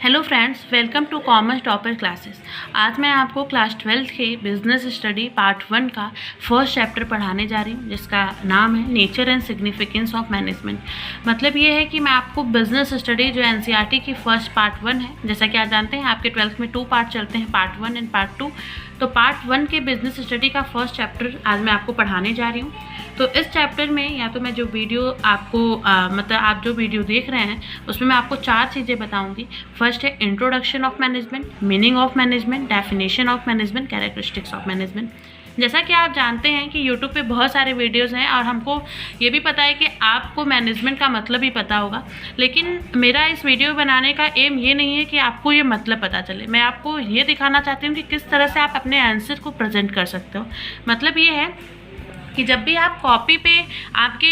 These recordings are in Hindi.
Hello friends, welcome to commerce topper classes. आज मैं आपको क्लास 12 के बिजनेस स्टडी पार्ट 1 का फर्स्ट चैप्टर पढ़ाने जा रही हूँ, जिसका नाम है nature and significance of management. मतलब ये है कि मैं आपको बिजनेस स्टडी जो एनसीईआरटी की फर्स्ट पार्ट 1 है, जैसा कि आप जानते हैं आपके 12th में 2 पार्ट चलते हैं, पार्ट 1 एंड पार्ट 2। तो पार्ट 1 के बिजनेस स्टडी का फर्स्ट चैप्टर आज मैं आपको पढ़ाने जा रही हूँ। तो इस चैप्टर में या तो मैं जो वीडियो आपको मतलब आप जो वीडियो देख रहे हैं उसमें मैं आपको 4 चीज़ें बताऊंगी। फर्स्ट है introduction of management, meaning of management, definition of management, characteristics of management. जैसा कि आप जानते हैं कि यूट्यूब पे बहुत सारे वीडियोस हैं और हमको ये भी पता है कि आपको मैनेजमेंट का मतलब ही पता होगा, लेकिन मेरा इस वीडियो बनाने का एम ये नहीं है कि आपको ये मतलब पता चले। मैं आपको ये दिखाना चाहती हूँ कि किस तरह से आप अपने आंसर को प्रेजेंट कर सकते हो। मतलब ये है कि जब भी आप कॉपी पे आपके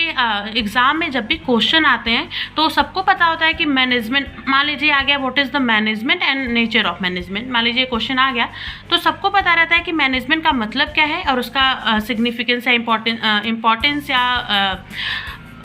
एग्ज़ाम में जब भी क्वेश्चन आते हैं तो सबको पता होता है कि मैनेजमेंट, मान लीजिए आ गया what is the management and nature of management, मान लीजिए क्वेश्चन आ गया तो सबको पता रहता है कि मैनेजमेंट का मतलब क्या है और उसका सिग्निफिकेंस या इम्पोर्टेंस या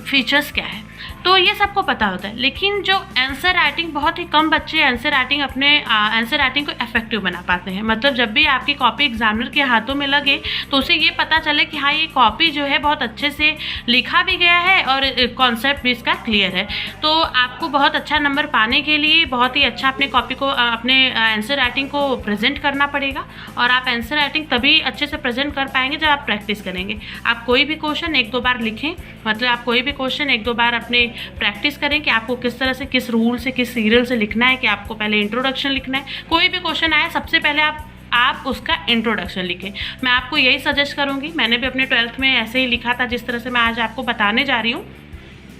फीचर्स क्या है, तो ये सबको पता होता है। लेकिन जो आंसर राइटिंग, बहुत ही कम बच्चे आंसर राइटिंग को इफेक्टिव बना पाते हैं। मतलब जब भी आपकी कॉपी एग्जामिनर के हाथों में लगे तो उसे ये पता चले कि हाँ, ये कॉपी जो है बहुत अच्छे से लिखा भी गया है और कॉन्सेप्ट भी इसका क्लियर है। तो आपको बहुत अच्छा नंबर पाने के लिए बहुत ही अच्छा अपने कॉपी को, अपने आंसर राइटिंग को प्रेजेंट करना पड़ेगा। और आप आंसर राइटिंग तभी अच्छे से प्रेजेंट कर पाएंगे जब आप प्रैक्टिस करेंगे। आप कोई भी क्वेश्चन 1-2 बार लिखें, मतलब आप कोई भी क्वेश्चन 1-2 बार अपने प्रैक्टिस करें कि आपको किस तरह से, किस रूल से, किस सीरियल से लिखना है, कि आपको पहले इंट्रोडक्शन लिखना है। कोई भी क्वेश्चन आए सबसे पहले आप उसका इंट्रोडक्शन लिखें। मैं आपको यही सजेस्ट करूंगी। मैंने भी अपने 12th में ऐसे ही लिखा था जिस तरह से मैं आज आपको बताने जा रही हूँ।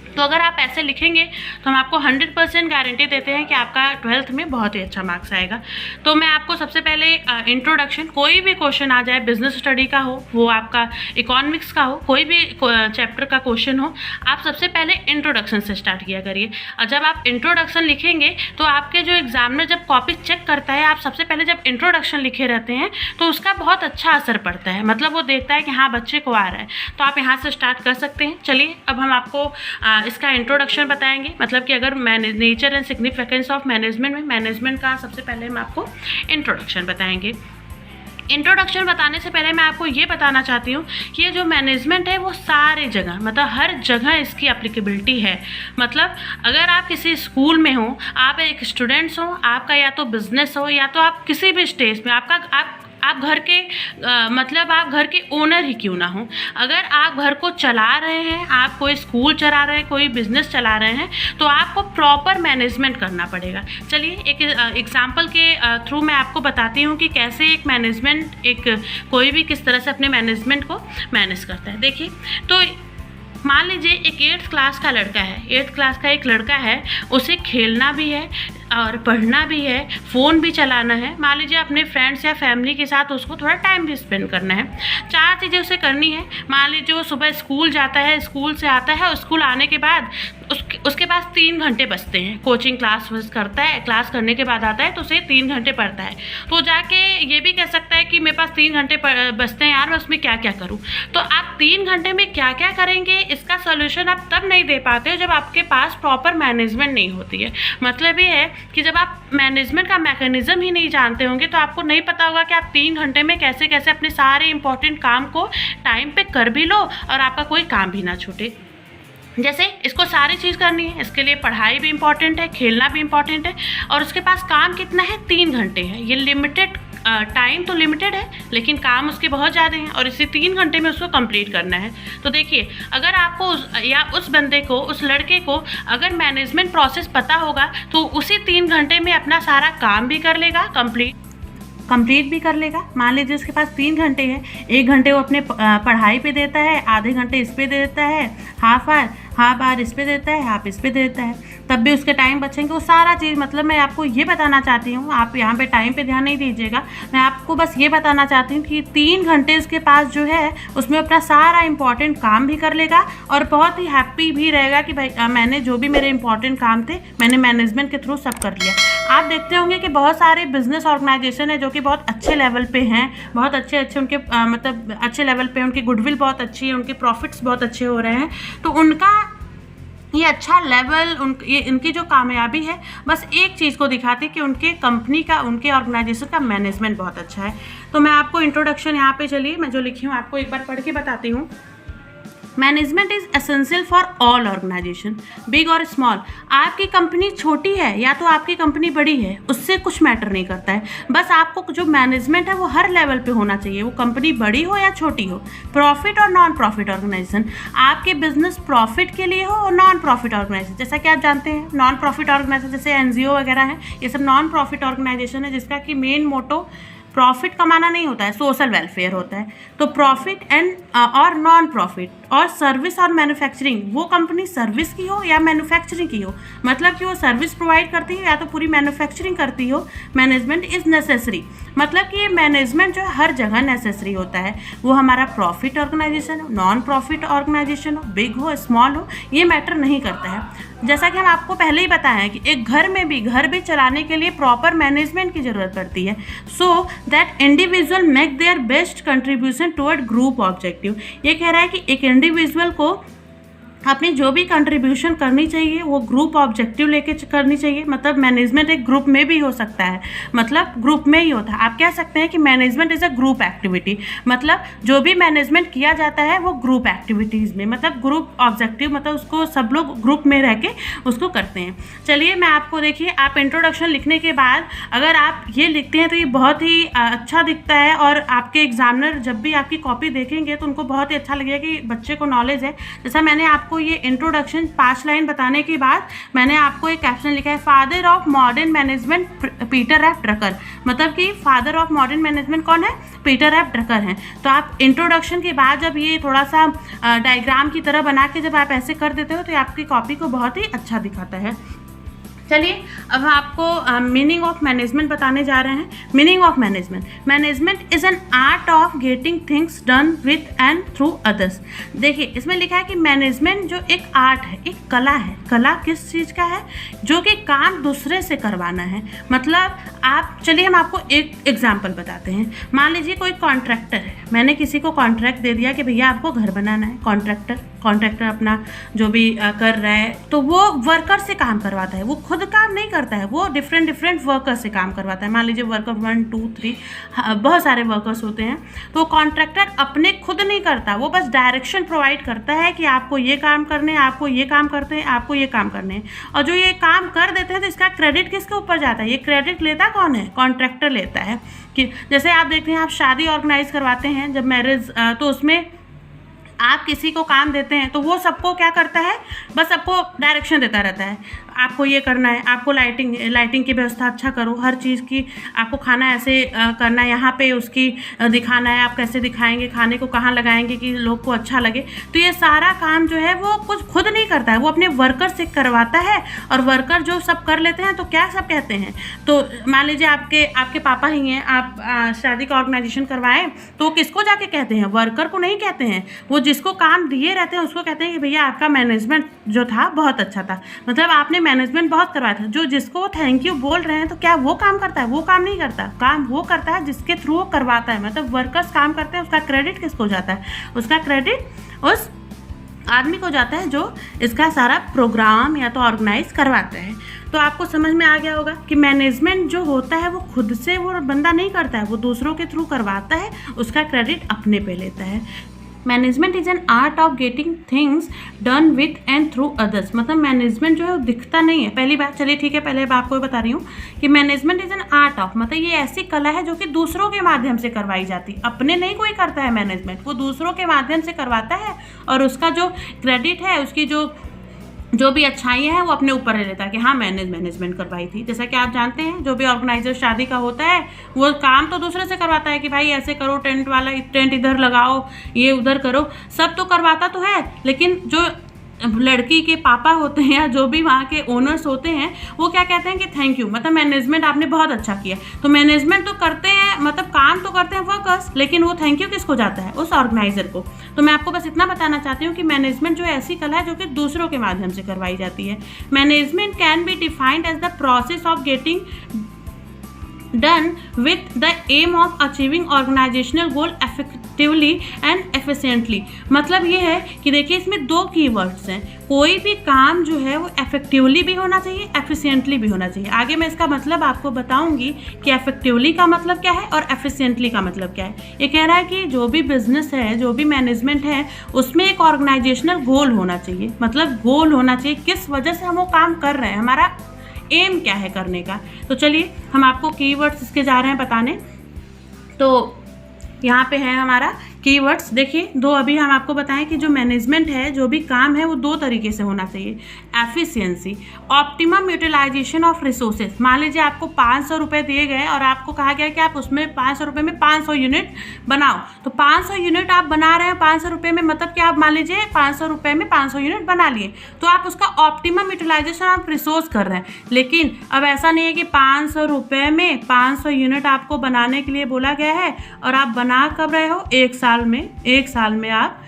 तो अगर आप ऐसे लिखेंगे तो हम आपको 100% गारंटी देते हैं कि आपका 12th में बहुत ही अच्छा मार्क्स आएगा। तो मैं आपको सबसे पहले इंट्रोडक्शन, कोई भी क्वेश्चन आ जाए, बिजनेस स्टडी का हो, वो आपका इकोनॉमिक्स का हो, कोई भी चैप्टर का क्वेश्चन हो, आप सबसे पहले इंट्रोडक्शन से स्टार्ट किया करिए। और जब आप इंट्रोडक्शन लिखेंगे तो आपके जो एग्जामिनर जब कॉपी चेक करता है, आप सबसे पहले जब इंट्रोडक्शन लिखे रहते हैं तो उसका बहुत अच्छा असर पड़ता है। मतलब वो देखता है कि हाँ, बच्चे को आ रहा है। तो आप यहाँ से स्टार्ट कर सकते हैं। चलिए अब हम आपको इसका इंट्रोडक्शन बताएंगे। मतलब कि अगर nature and significance of management में मैनेजमेंट का सबसे पहले हम आपको इंट्रोडक्शन बताएंगे। इंट्रोडक्शन बताने से पहले मैं आपको ये बताना चाहती हूँ कि ये जो मैनेजमेंट है वो सारे जगह, मतलब हर जगह इसकी एप्लीकेबिलिटी है। मतलब अगर आप किसी स्कूल में हो, आप एक स्टूडेंट्स हो, आपका या तो बिजनेस हो या तो आप किसी भी स्टेज में, आप घर के मतलब आप घर के ओनर ही क्यों ना हो, अगर आप घर को चला रहे हैं, आप कोई स्कूल चला रहे हैं, कोई बिजनेस चला रहे हैं, तो आपको प्रॉपर मैनेजमेंट करना पड़ेगा। चलिए एक एग्जांपल के थ्रू मैं आपको बताती हूँ कि कैसे एक मैनेजमेंट, कोई भी किस तरह से अपने मैनेजमेंट को मैनेज करता है। देखिए, तो मान लीजिए एक 8th क्लास का लड़का है, 8th क्लास का एक लड़का है, उसे खेलना भी है और पढ़ना भी है, फ़ोन भी चलाना है। मान लीजिए अपने फ्रेंड्स या फैमिली के साथ उसको थोड़ा टाइम भी स्पेंड करना है। 4 चीज़ें उसे करनी है। मान लीजिए वो सुबह स्कूल जाता है, स्कूल से आता है और स्कूल आने के बाद उसके पास 3 घंटे बचते हैं। कोचिंग क्लास करता है, क्लास करने के बाद आता है तो उसे 3 घंटे पढ़ता है। तो जाके ये भी कह सकता है कि मेरे पास 3 घंटे बचते हैं यार, मैं उसमें क्या क्या करूँ। तो आप 3 घंटे में क्या क्या करेंगे, इसका सोल्यूशन आप तब नहीं दे पाते हो जब आपके पास प्रॉपर मैनेजमेंट नहीं होती है। मतलब ये है कि जब आप मैनेजमेंट का मैकेनिज्म ही नहीं जानते होंगे तो आपको नहीं पता होगा कि आप 3 घंटे में कैसे कैसे अपने सारे इंपॉर्टेंट काम को टाइम पे कर भी लो और आपका कोई काम भी ना छूटे। जैसे इसको सारी चीज़ करनी है, इसके लिए पढ़ाई भी इम्पॉर्टेंट है, खेलना भी इम्पॉर्टेंट है, और उसके पास काम कितना है, 3 घंटे है। ये लिमिटेड टाइम तो लिमिटेड है, लेकिन काम उसके बहुत ज़्यादा हैं और इसी 3 घंटे में उसको कंप्लीट करना है। तो देखिए, अगर आपको उस बंदे को, उस लड़के को अगर मैनेजमेंट प्रोसेस पता होगा तो उसी 3 घंटे में अपना सारा काम भी कर लेगा, कंप्लीट भी कर लेगा। मान लीजिए उसके पास 3 घंटे हैं, 1 घंटे वो अपने पढ़ाई पे देता है, आधे घंटे इस पे देता है, हाफ आवर इस पे देता है, हाफ इस पे देता है, तब भी उसके टाइम बचेंगे। वो सारा चीज़, मतलब मैं आपको ये बताना चाहती हूँ, आप यहाँ पे टाइम पे ध्यान नहीं दीजिएगा, मैं आपको बस ये बताना चाहती हूँ कि 3 घंटे उसके पास जो है उसमें अपना सारा इंपॉर्टेंट काम भी कर लेगा और बहुत ही हैप्पी भी रहेगा कि भाई मैंने जो भी मेरे इंपॉर्टेंट काम थे मैंने मैनेजमेंट के थ्रू सब कर लिया। आप देखते होंगे कि बहुत सारे बिजनेस ऑर्गेनाइजेशन है जो कि बहुत अच्छे लेवल पे हैं, बहुत अच्छे उनके मतलब अच्छे लेवल पे, उनकी गुडविल बहुत अच्छी है, उनके प्रॉफिट्स बहुत अच्छे हो रहे हैं, तो उनका ये अच्छा लेवल ये इनकी जो कामयाबी है बस एक चीज़ को दिखाती है कि उनके कंपनी का, उनके ऑर्गेनाइजेशन का मैनेजमेंट बहुत अच्छा है। तो मैं आपको इंट्रोडक्शन यहाँ पे, चलिए मैं जो लिखी हूँ आपको एक बार पढ़ के बताती हूँ। Management is essential for all organisation, big और स्मॉल। आपकी कंपनी छोटी है या तो आपकी कंपनी बड़ी है, उससे कुछ मैटर नहीं करता है। बस आपको जो मैनेजमेंट है वो हर लेवल पे होना चाहिए, वो कंपनी बड़ी हो या छोटी हो। प्रॉफिट और नॉन प्रॉफिट ऑर्गेनाइजेशन, आपके बिजनेस प्रॉफिट के लिए हो और नॉन प्रॉफिट ऑर्गेनाइजेशन, जैसा कि आप जानते हैं नॉन प्रॉफिट ऑर्गेनाइजेशन जैसे NGO वगैरह है, ये सब नॉन प्रॉफिट ऑर्गेनाइजेशन है जिसका कि मेन मोटो प्रॉफिट कमाना नहीं होता है, सोशल वेलफेयर होता है। तो प्रॉफिट एंड और नॉन प्रॉफिट और सर्विस और मैन्युफैक्चरिंग, वो कंपनी सर्विस की हो या मैन्युफैक्चरिंग की हो, मतलब कि वो सर्विस प्रोवाइड करती है या तो पूरी मैन्युफैक्चरिंग करती हो, मैनेजमेंट इज़ नेसेसरी। मतलब कि ये मैनेजमेंट जो है हर जगह नेसेसरी होता है। वो हमारा प्रॉफिट ऑर्गेनाइजेशन हो, नॉन प्रॉफिट ऑर्गेनाइजेशन हो, बिग हो, स्मॉल हो, ये मैटर नहीं करता है। जैसा कि हम आपको पहले ही बताया है कि एक घर भी चलाने के लिए प्रॉपर मैनेजमेंट की ज़रूरत पड़ती है, so that individual make their best contribution toward group objective. ये कह रहा है कि एक इंडिविजुअल को अपनी जो भी कंट्रीब्यूशन करनी चाहिए वो ग्रुप ऑब्जेक्टिव लेके करनी चाहिए। मतलब मैनेजमेंट एक ग्रुप में भी हो सकता है, मतलब ग्रुप में ही होता है। आप कह सकते हैं कि management is a group activity, मतलब जो भी मैनेजमेंट किया जाता है वो ग्रुप एक्टिविटीज़ में, मतलब ग्रुप ऑब्जेक्टिव, मतलब उसको सब लोग ग्रुप में रह के उसको करते हैं। चलिए मैं आपको, देखिए आप इंट्रोडक्शन लिखने के बाद अगर आप ये लिखते हैं तो ये बहुत ही अच्छा दिखता है और आपके एग्जामिनर जब भी आपकी कॉपी देखेंगे तो उनको बहुत ही अच्छा लगेगा कि बच्चे को नॉलेज है। जैसा मैंने आपको ये इंट्रोडक्शन 5 लाइन बताने के बाद मैंने आपको एक कैप्शन लिखा है, father of modern management Peter F Drucker. मतलब कि फादर ऑफ मॉडर्न मैनेजमेंट कौन है? पीटर एफ ड्रकर हैं। तो आप इंट्रोडक्शन के बाद जब ये थोड़ा सा डायग्राम की तरह बना के जब आप ऐसे कर देते हो तो आपकी कॉपी को बहुत ही अच्छा दिखाता है। चलिए अब आपको मीनिंग ऑफ मैनेजमेंट बताने जा रहे हैं। Meaning of management, management is an art of getting things done with and through others. देखिए इसमें लिखा है कि मैनेजमेंट जो एक आर्ट है, एक कला है। कला किस चीज़ का है? जो कि काम दूसरे से करवाना है। मतलब आप, चलिए हम आपको एक एग्जाम्पल बताते हैं। मान लीजिए कोई कॉन्ट्रैक्टर है, मैंने किसी को कॉन्ट्रैक्ट दे दिया कि भैया आपको घर बनाना है। कॉन्ट्रैक्टर अपना जो भी कर रहा है तो वो वर्कर से काम करवाता है, वो खुद काम नहीं करता है, वो डिफरेंट वर्कर से काम करवाता है। मान लीजिए वर्कर 1 2 3 बहुत सारे वर्कर्स होते हैं, तो कॉन्ट्रैक्टर अपने खुद नहीं करता, वो बस डायरेक्शन प्रोवाइड करता है कि आपको ये काम करने हैं, आपको ये काम करते हैं, आपको ये काम करने हैं। और जो ये काम कर देते हैं तो इसका क्रेडिट किसके ऊपर जाता है? ये क्रेडिट लेता कौन है? कॉन्ट्रैक्टर लेता है। कि जैसे आप देखते हैं, आप शादी ऑर्गेनाइज करवाते हैं जब मैरिज, तो उसमें आप किसी को काम देते हैं तो वो सबको क्या करता है? बस सबको डायरेक्शन देता रहता है, आपको ये करना है, आपको लाइटिंग की व्यवस्था अच्छा करो, हर चीज़ की आपको खाना ऐसे करना है, यहाँ पे उसकी दिखाना है, आप कैसे दिखाएंगे, खाने को कहाँ लगाएंगे कि लोग को अच्छा लगे। तो ये सारा काम जो है वो कुछ खुद नहीं करता है, वो अपने वर्कर से करवाता है। और वर्कर जो सब कर लेते हैं तो क्या सब कहते हैं? तो मान लीजिए आपके पापा ही हैं, आप शादी का ऑर्गेनाइजेशन करवाएं तो किसको जाके कहते हैं? वर्कर को नहीं कहते हैं, वो जिसको काम दिए रहते हैं उसको कहते हैं कि भैया आपका मैनेजमेंट जो था बहुत अच्छा था, मतलब आपने मैनेजमेंट बहुत करवाया था। जो जिसको थैंक यू बोल रहे हैं तो क्या वो काम करता है? वो काम नहीं करता। काम वो करता है जिसके थ्रू वो करवाता है, मतलब वर्कर्स काम करते हैं। उसका क्रेडिट किसको जाता है? उसका क्रेडिट उस आदमी को जाता है जो इसका सारा प्रोग्राम या तो ऑर्गेनाइज करवाता है। तो आपको समझ में आ गया होगा कि मैनेजमेंट जो होता है वो खुद से वो बंदा नहीं करता है, वो दूसरों के थ्रू करवाता है, उसका क्रेडिट अपने पे लेता है। Management is an art of getting things done with and through others. मतलब मैनेजमेंट जो है वो दिखता नहीं है। पहली बात, चलिए ठीक है, पहले मैं आपको बता रही हूँ कि management is an art of, मतलब ये ऐसी कला है जो कि दूसरों के माध्यम से करवाई जाती, अपने नहीं कोई करता है मैनेजमेंट, वो दूसरों के माध्यम से करवाता है और उसका जो क्रेडिट है, उसकी जो भी अच्छाई है वो अपने ऊपर ले लेता है कि हाँ मैंने मैनेजमेंट करवाई थी। जैसा कि आप जानते हैं जो भी ऑर्गेनाइजर शादी का होता है वो काम तो दूसरे से करवाता है कि भाई ऐसे करो, टेंट वाला टेंट इधर लगाओ, ये उधर करो, सब तो करवाता तो है, लेकिन जो लड़की के पापा होते हैं या जो भी वहाँ के ओनर्स होते हैं वो क्या कहते हैं कि थैंक यू, मतलब मैनेजमेंट आपने बहुत अच्छा किया। तो मैनेजमेंट तो करते हैं, मतलब काम तो करते हैं वर्कर्स, लेकिन वो थैंक यू किसको जाता है? उस ऑर्गेनाइजर को। तो मैं आपको बस इतना बताना चाहती हूँ कि मैनेजमेंट जो ऐसी कला है जो कि दूसरों के माध्यम से करवाई जाती है। Management can be defined as the process of getting done with the aim of achieving organizational goal effectively and efficiently. मतलब ये है कि देखिए इसमें दो कीवर्ड्स हैं, कोई भी काम जो है वो इफेक्टिवली भी होना चाहिए, एफिशिएंटली भी होना चाहिए। आगे मैं इसका मतलब आपको बताऊंगी कि इफेक्टिवली का मतलब क्या है और एफिशिएंटली का मतलब क्या है। ये कह रहा है कि जो भी बिजनेस है, जो भी मैनेजमेंट है, उसमें एक ऑर्गेनाइजेशनल गोल होना चाहिए। मतलब गोल होना चाहिए किस वजह से हम वो काम कर रहे हैं, हमारा एम क्या है करने का। तो चलिए हम आपको कीवर्ड्स इसके जा रहे हैं बताने। तो यहाँ पे है हमारा कीवर्ड्स। देखिए दो अभी हम आपको बताएं कि जो मैनेजमेंट है, जो भी काम है, वो दो तरीके से होना चाहिए। Efficiency, optimum utilisation of resources. मान लीजिए आपको 500 रुपये दिए गए और आपको कहा गया कि आप उसमें 500 रुपये में 500 यूनिट बनाओ। तो 500 यूनिट आप बना रहे हैं 500 रुपये में, मतलब कि आप मान लीजिए 500 रुपये में 500 यूनिट बना लिए, तो आप उसका ऑप्टिमम यूटिलाइजेशन ऑफ रिसोर्स कर रहे हैं। लेकिन अब ऐसा नहीं है कि 500 रुपये में 500 यूनिट आपको बनाने के लिए बोला गया है और आप बना कब रहे हो, एक साल में आप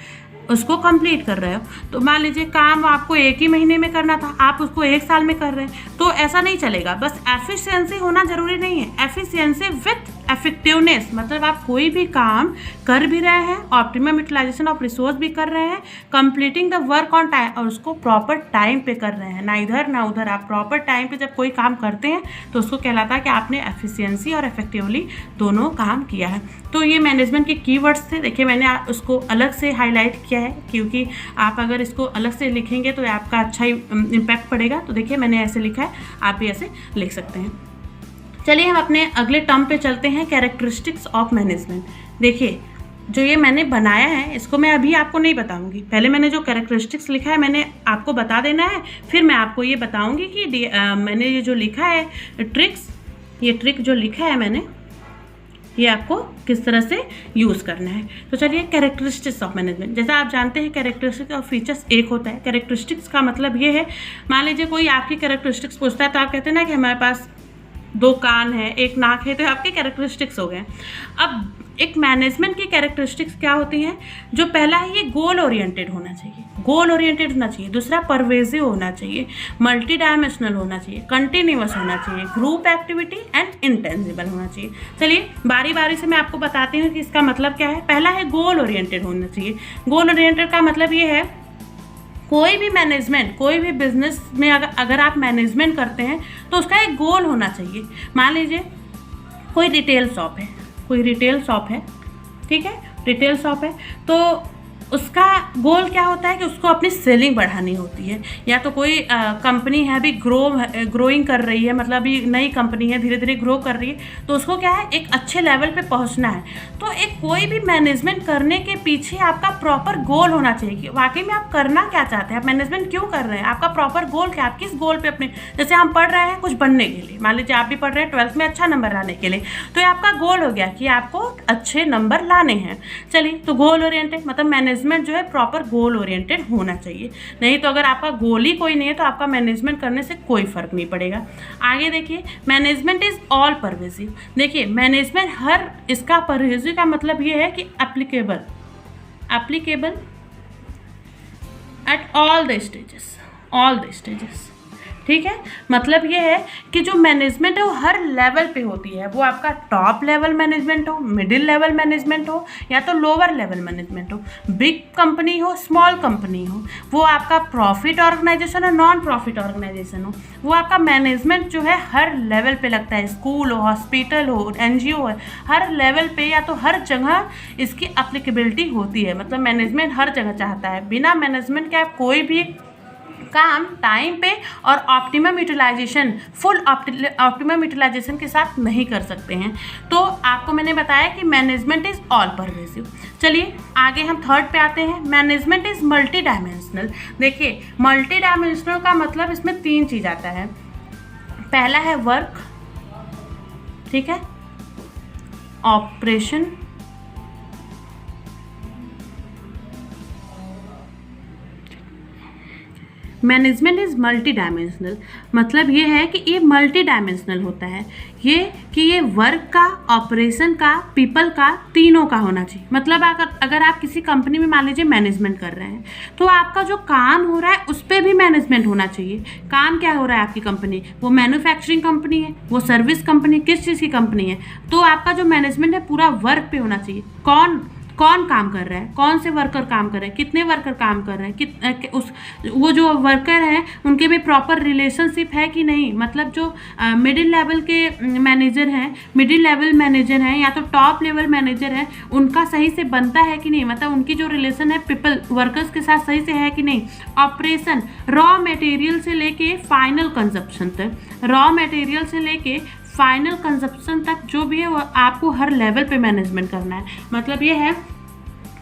उसको कंप्लीट कर रहे हो। तो मान लीजिए काम आपको एक ही महीने में करना था, आप उसको एक साल में कर रहे हैं, तो ऐसा नहीं चलेगा। बस एफिशिएंसी होना जरूरी नहीं है, एफिशिएंसी विथ इफेक्टिवनेस। मतलब आप कोई भी काम कर भी रहे हैं, ऑप्टिमम यूटिलाइजेशन ऑफ रिसोर्स भी कर रहे हैं, completing the work on time, और उसको प्रॉपर टाइम पे कर रहे हैं, ना इधर ना उधर। आप प्रॉपर टाइम पे जब कोई काम करते हैं तो उसको कहलाता है कि आपने एफिशिएंसी और इफेक्टिवली दोनों काम किया है। तो ये मैनेजमेंट के कीवर्ड्स थे। देखिए मैंने उसको अलग से हाईलाइट किया है, क्योंकि आप अगर इसको अलग से लिखेंगे तो आपका अच्छा ही इम्पैक्ट पड़ेगा। तो देखिए मैंने ऐसे लिखा है, आप भी ऐसे लिख सकते हैं। चलिए हम अपने अगले टर्म पे चलते हैं, कैरेक्टरिस्टिक्स ऑफ मैनेजमेंट। देखिए जो ये मैंने बनाया है इसको मैं अभी आपको नहीं बताऊंगी, पहले मैंने जो कैरेक्टरिस्टिक्स लिखा है मैंने आपको बता देना है, फिर मैं आपको ये बताऊंगी कि मैंने ये जो लिखा है ट्रिक्स, ये ट्रिक जो लिखा है मैंने, ये आपको किस तरह से यूज़ करना है। तो चलिए कैरेक्टरिस्टिक्स ऑफ मैनेजमेंट। जैसा आप जानते हैं कैरेक्टरिस्टिक्स और फीचर्स एक होता है। कैरेक्टरिस्टिक्स का मतलब ये है, मान लीजिए कोई आपकी कैरेक्टरिस्टिक्स पूछता है तो आप कहते हैं ना कि हमारे पास 2 कान है, 1 नाक है, तो आपके कैरेक्टरिस्टिक्स हो गए। अब एक मैनेजमेंट की कैरेक्टरिस्टिक्स क्या होती हैं, जो पहला है ये गोल ओरिएंटेड होना चाहिए, गोल ओरिएंटेड होना चाहिए। दूसरा परवेजिव होना चाहिए, मल्टी डायमेंशनल होना चाहिए, कंटिन्यूअस होना चाहिए, ग्रुप एक्टिविटी एंड इंटेंजिबल होना चाहिए। चलिए बारी बारी से मैं आपको बताती हूँ कि इसका मतलब क्या है। पहला है गोल ओरिएंटेड होना चाहिए। गोल ओरिएंटेड का मतलब ये है, कोई भी मैनेजमेंट, कोई भी बिजनेस में अगर आप मैनेजमेंट करते हैं तो उसका एक गोल होना चाहिए। मान लीजिए कोई रिटेल शॉप है, कोई रिटेल शॉप है, ठीक है, रिटेल शॉप है, तो उसका गोल क्या होता है कि उसको अपनी सेलिंग बढ़ानी होती है। या तो कोई कंपनी है अभी ग्रोइंग कर रही है, मतलब अभी नई कंपनी है, धीरे धीरे ग्रो कर रही है, तो उसको क्या है एक अच्छे लेवल पे पहुंचना है। तो एक कोई भी मैनेजमेंट करने के पीछे आपका प्रॉपर गोल होना चाहिए कि वाकई में आप करना क्या चाहते हैं, आप मैनेजमेंट क्यों कर रहे हैं, आपका प्रॉपर गोल क्या, आप किस गोल पे अपने, जैसे हम पढ़ रहे हैं कुछ बनने के लिए, मान लीजिए आप भी पढ़ रहे हैं 12th में अच्छा नंबर लाने के लिए, तो ये आपका गोल हो गया कि आपको अच्छे नंबर लाने हैं। चलिए तो गोल ओरिएंटेड मतलब मैनेजमेंट जो है प्रॉपर गोल ओरिएंटेड होना चाहिए। नहीं तो अगर आपका गोल ही कोई नहीं है तो आपका मैनेजमेंट करने से कोई फर्क नहीं पड़ेगा। आगे देखिए मैनेजमेंट इज ऑल परवेसिव। देखिए मैनेजमेंट हर, इसका परवेसिव का मतलब ये है कि applicable at all the stages, ठीक है। मतलब ये है कि जो मैनेजमेंट है वो हर लेवल पे होती है, वो आपका टॉप लेवल मैनेजमेंट हो, मिडिल लेवल मैनेजमेंट हो, या तो लोअर लेवल मैनेजमेंट हो, बिग कंपनी हो, स्मॉल कंपनी हो, वो आपका प्रॉफिट ऑर्गेनाइजेशन हो, नॉन प्रॉफिट ऑर्गेनाइजेशन हो, वो आपका मैनेजमेंट जो है हर लेवल पे लगता है। स्कूल हो, हॉस्पिटल हो, NGO है, हर लेवल पे या तो हर जगह इसकी एप्लीकेबिलिटी होती है। मतलब मैनेजमेंट हर जगह चाहता है, बिना मैनेजमेंट के आप कोई भी काम टाइम पे और optimum utilisation, full optimum utilisation के साथ नहीं कर सकते हैं। तो आपको मैंने बताया कि मैनेजमेंट इज ऑल परवेसिव। चलिए आगे हम थर्ड पे आते हैं, मैनेजमेंट इज मल्टी डायमेंशनल। देखिए मल्टी डायमेंशनल का मतलब इसमें 3 चीज़ आता है। पहला है वर्क, ठीक है, operation, management is multi dimensional. मतलब ये है कि ये मल्टी डायमेंशनल होता है, ये कि ये वर्क का, ऑपरेशन का, पीपल का, तीनों का होना चाहिए। मतलब अगर आप किसी कंपनी में मान लीजिए मैनेजमेंट कर रहे हैं तो आपका जो काम हो रहा है उस पर भी मैनेजमेंट होना चाहिए। काम क्या हो रहा है आपकी कंपनी, वो मैन्युफैक्चरिंग कंपनी है, वो सर्विस कंपनी, किस चीज़ की कंपनी है, तो आपका जो मैनेजमेंट है पूरा वर्क पे होना चाहिए। कौन कौन काम कर रहा है, कौन से वर्कर काम कर रहे हैं, कितने वर्कर काम कर रहे हैं, वो जो वर्कर हैं उनके भी प्रॉपर रिलेशनशिप है कि नहीं, मतलब जो मिडिल लेवल के मैनेजर हैं, मिडिल लेवल मैनेजर हैं या तो टॉप लेवल मैनेजर हैं, उनका सही से बनता है कि नहीं, मतलब उनकी जो रिलेशन है पीपल वर्कर्स के साथ सही से है कि नहीं। ऑपरेशन, रॉ मटेरियल से लेके फाइनल कंजप्शन तक, रॉ मटेरियल से लेके फाइनल कंजप्शन तक जो भी है वो आपको हर लेवल पे मैनेजमेंट करना है। मतलब ये है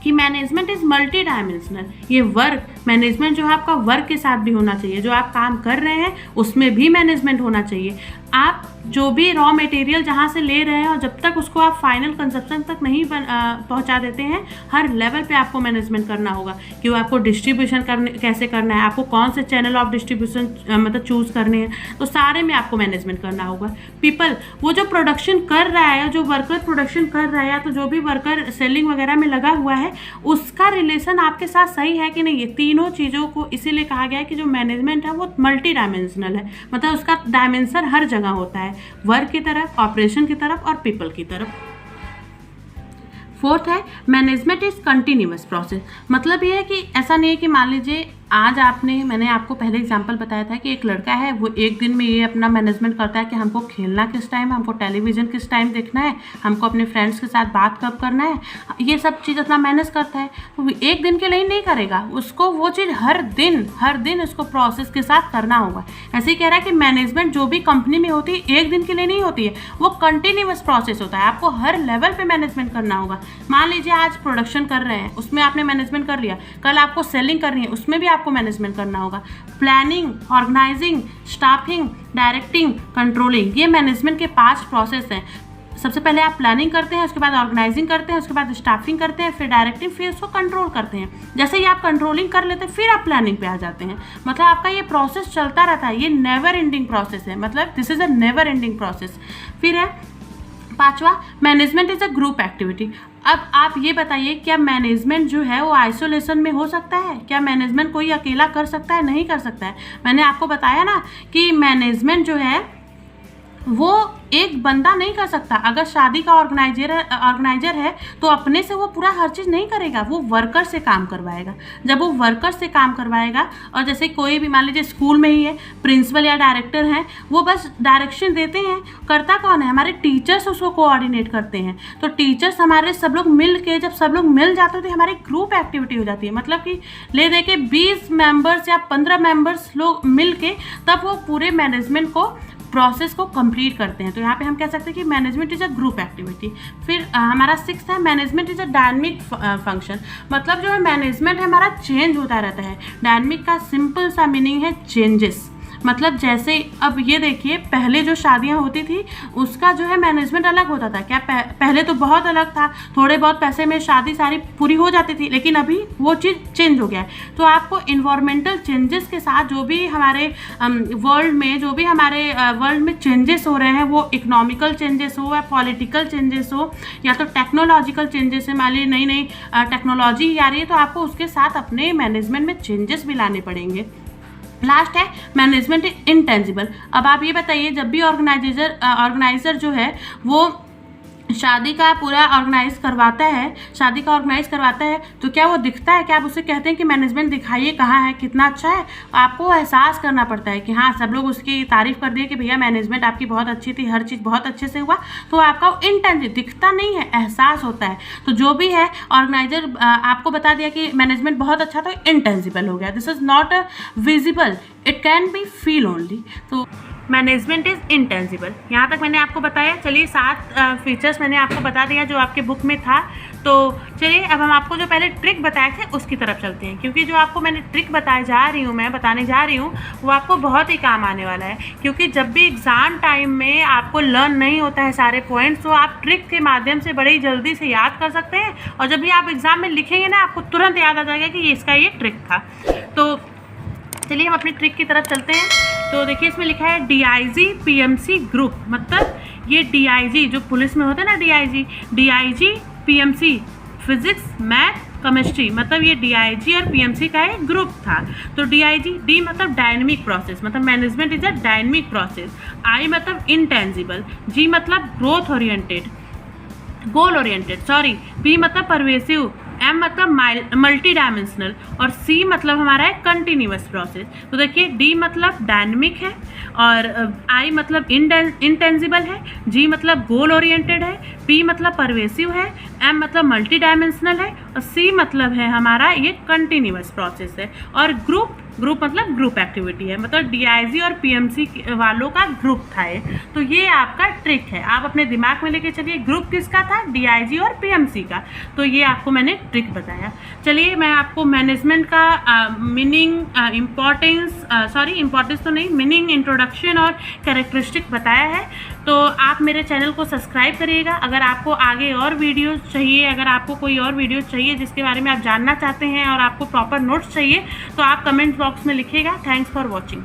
कि मैनेजमेंट इज़ मल्टी डायमेंशनल। ये वर्क मैनेजमेंट जो है आपका वर्क के साथ भी होना चाहिए, जो आप काम कर रहे हैं उसमें भी मैनेजमेंट होना चाहिए। आप जो भी रॉ मटेरियल जहाँ से ले रहे हैं और जब तक उसको आप फाइनल कंजप्शन तक नहीं पहुँचा देते हैं, हर लेवल पे आपको मैनेजमेंट करना होगा कि वो आपको डिस्ट्रीब्यूशन कैसे करना है, आपको कौन से चैनल ऑफ डिस्ट्रीब्यूशन मतलब चूज़ करने हैं, तो सारे में आपको मैनेजमेंट करना होगा। पीपल, वो जो प्रोडक्शन कर रहा है, जो वर्कर प्रोडक्शन कर रहा है या तो जो भी वर्कर सेलिंग वगैरह में लगा हुआ है, उसका रिलेशन आपके साथ सही है कि नहीं। ये तीनों चीज़ों को इसीलिए कहा गया है कि जो मैनेजमेंट है वो मल्टी डायमेंशनल है, मतलब उसका डायमेंशन हर जगह होता है, वर्क की तरफ, ऑपरेशन की तरफ और पीपल की तरफ। फोर्थ है मैनेजमेंट इज कंटिन्यूअस प्रोसेस। मतलब ये है कि ऐसा नहीं है कि मान लीजिए आज मैंने आपको पहले एग्जांपल बताया था कि एक लड़का है वो एक दिन में ये अपना मैनेजमेंट करता है कि हमको खेलना किस टाइम, हमको टेलीविज़न किस टाइम देखना है, हमको अपने फ्रेंड्स के साथ बात कब करना है, ये सब चीज़ अपना मैनेज करता है। तो एक दिन के लिए नहीं करेगा, उसको वो चीज़ हर दिन उसको प्रोसेस के साथ करना होगा। ऐसे ही कह रहा है कि मैनेजमेंट जो भी कंपनी में होती है एक दिन के लिए नहीं होती है, वो कंटिन्यूअस प्रोसेस होता है, आपको हर लेवल पर मैनेजमेंट करना होगा। मान लीजिए आज प्रोडक्शन कर रहे हैं, उसमें आपने मैनेजमेंट कर लिया, कल आपको सेलिंग करनी है, उसमें भी आपको मैनेजमेंट करना होगा। Planning, organising, staffing, directing, controlling, ये मैनेजमेंट के 5 प्रोसेस हैं। सबसे पहले आप प्लानिंग करते हैं, उसके बाद ऑर्गेनाइजिंग करते हैं, उसके बाद स्टाफिंग करते हैं, फिर डायरेक्टिंग, फिर उसको कंट्रोल करते हैं। जैसे ही आप कंट्रोलिंग कर लेते हैं फिर आप प्लानिंग पे आ जाते हैं। मतलब आपका ये प्रोसेस चलता रहता है, ये नेवर एंडिंग प्रोसेस है, मतलब this is a never ending process. फिर है 5वां, management is a group activity. अब आप ये बताइए, क्या मैनेजमेंट जो है वो आइसोलेशन में हो सकता है? क्या मैनेजमेंट कोई अकेला कर सकता है? नहीं कर सकता है। मैंने आपको बताया ना कि मैनेजमेंट जो है वो एक बंदा नहीं कर सकता। अगर शादी का ऑर्गेनाइजर है तो अपने से वो पूरा हर चीज़ नहीं करेगा, वो वर्कर से काम करवाएगा। जब वो वर्कर से काम करवाएगा, और जैसे कोई भी मान लीजिए स्कूल में ही है, प्रिंसिपल या डायरेक्टर हैं, वो बस डायरेक्शन देते हैं, करता कौन है? हमारे टीचर्स उसको कोऑर्डिनेट करते हैं। तो टीचर्स हमारे सब लोग मिल के, जब सब लोग मिल जाते हैं तो हमारी ग्रुप एक्टिविटी हो जाती है। मतलब कि ले दे के 20 मेंबर्स या 15 मेंबर्स लोग मिल के तब वो पूरे मैनेजमेंट को प्रोसेस को कंप्लीट करते हैं। तो यहाँ पे हम कह सकते हैं कि management is a group activity. फिर हमारा 6th है management is a dynamic function. मतलब जो है मैनेजमेंट है हमारा चेंज होता रहता है। डायनेमिक का सिंपल सा मीनिंग है चेंजेस। मतलब जैसे अब ये देखिए, पहले जो शादियां होती थी उसका जो है मैनेजमेंट अलग होता था। क्या पहले तो बहुत अलग था, थोड़े बहुत पैसे में शादी सारी पूरी हो जाती थी, लेकिन अभी वो चीज़ चेंज हो गया है। तो आपको इन्वायरमेंटल चेंजेस के साथ जो भी हमारे वर्ल्ड में चेंजेस हो रहे हैं, वो इकोनॉमिकल चेंजेस हो या पॉलिटिकल चेंजेस हो या तो टेक्नोलॉजिकल चेंजेस है, मान लीजिए नई नई टेक्नोलॉजी आ रही है, तो आपको उसके साथ अपने मैनेजमेंट में चेंजेस भी लाने पड़ेंगे। लास्ट है मैनेजमेंट इंटेंजिबल। अब आप ये बताइए, जब भी ऑर्गेनाइजर जो है वो शादी का पूरा ऑर्गेनाइज करवाता है, तो क्या वो दिखता है? क्या आप उससे कहते हैं कि मैनेजमेंट दिखाइए कहाँ है, कितना अच्छा है? आपको एहसास करना पड़ता है कि हाँ, सब लोग उसकी तारीफ कर दिए कि भैया मैनेजमेंट आपकी बहुत अच्छी थी, हर चीज़ बहुत अच्छे से हुआ, तो आपका इंटेंजिबल दिखता नहीं है, एहसास होता है। तो जो भी है ऑर्गेनाइजर आपको बता दिया कि मैनेजमेंट बहुत अच्छा, तो इंटेंजिबल हो गया। This is not visible, it can be feel only. तो मैनेजमेंट इज़ इंटेंजिबल। यहाँ तक मैंने आपको बताया। चलिए 7 फीचर्स मैंने आपको बता दिया जो आपके बुक में था। तो चलिए अब हम आपको जो पहले ट्रिक बताए थे उसकी तरफ चलते हैं, क्योंकि जो आपको मैंने ट्रिक बताने जा रही हूँ वो आपको बहुत ही काम आने वाला है। क्योंकि जब भी एग्ज़ाम टाइम में आपको लर्न नहीं होता है सारे पॉइंट्स, तो आप ट्रिक के माध्यम से बड़ी जल्दी से याद कर सकते हैं, और जब भी आप एग्ज़ाम में लिखेंगे ना, आपको तुरंत याद आ जाएगा कि इसका ये ट्रिक था। तो चलिए हम अपनी ट्रिक की तरफ चलते हैं। तो देखिए इसमें लिखा है DIG PMC ग्रुप। मतलब ये DIG जो पुलिस में होता है ना, DIG PMC physics, math, chemistry, मतलब ये DIG और PMC का एक ग्रुप था। तो DIG, D मतलब डायनेमिक प्रोसेस, मतलब management is a dynamic process. I मतलब इंटेंजिबल, G मतलब growth oriented, goal oriented, sorry, P मतलब परवेसिव, M मतलब मल्टी डायमेंशनल और C मतलब हमारा है कंटिन्यूअस प्रोसेस। तो देखिए D मतलब डायनेमिक है और I मतलब इंटेंजिबल है, G मतलब गोल ओरिएंटेड है, P मतलब परवेसिव है, M मतलब मल्टी डायमेंशनल है और C मतलब है हमारा ये कंटिन्यूअस प्रोसेस है। और ग्रुप मतलब ग्रुप एक्टिविटी है, मतलब DIG और PMC वालों का ग्रुप था ये। तो ये आपका ट्रिक है, आप अपने दिमाग में लेके चलिए ग्रुप किसका था, DIG और PMC का। तो ये आपको मैंने ट्रिक बताया। चलिए मैं आपको मैनेजमेंट का मीनिंग, इम्पोर्टेंस तो नहीं, मीनिंग, इंट्रोडक्शन और कैरेक्टरिस्टिक बताया है। तो आप मेरे चैनल को सब्सक्राइब करिएगा। अगर आपको आगे और वीडियोस चाहिए, अगर आपको कोई और वीडियोस चाहिए जिसके बारे में आप जानना चाहते हैं और आपको प्रॉपर नोट्स चाहिए, तो आप कमेंट बॉक्स में लिखिएगा। Thanks for watching.